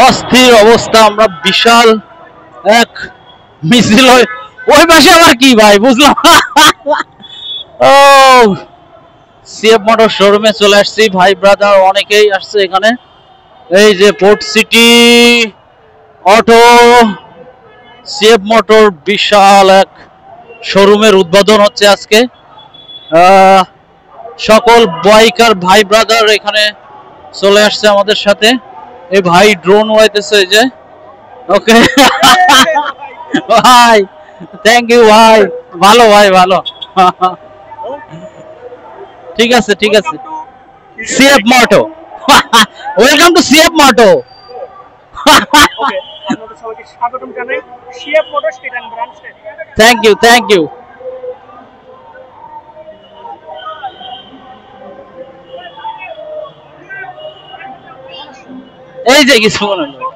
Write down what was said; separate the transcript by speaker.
Speaker 1: অস্থির অবস্থা, আমরা বিশাল এক মিছিল ওই পাশে আবার কি ভাই বুঝলাম। ও সিএফ মোটর শোরুমে চলে আসছি, ভাই ব্রাদার অনেকেই আসছে এখানে। এই যে port city auto CF motor বিশাল এক শোরুমের উদ্বোধন হচ্ছে আজকে। সকল বাইকার ভাই ব্রাদার এখানে চলে আসছে আমাদের সাথে। এই ভাই ড্রোন উড়াইতেছে এই যে। ওকে ভাই, থ্যাংক ইউ ভাই, ভালো ভাই ভালো। ঠিক আছে ঠিক আছে, CF moto, welcome to CF moto. Thank you thank you. এই যে কিছু মনে হলো।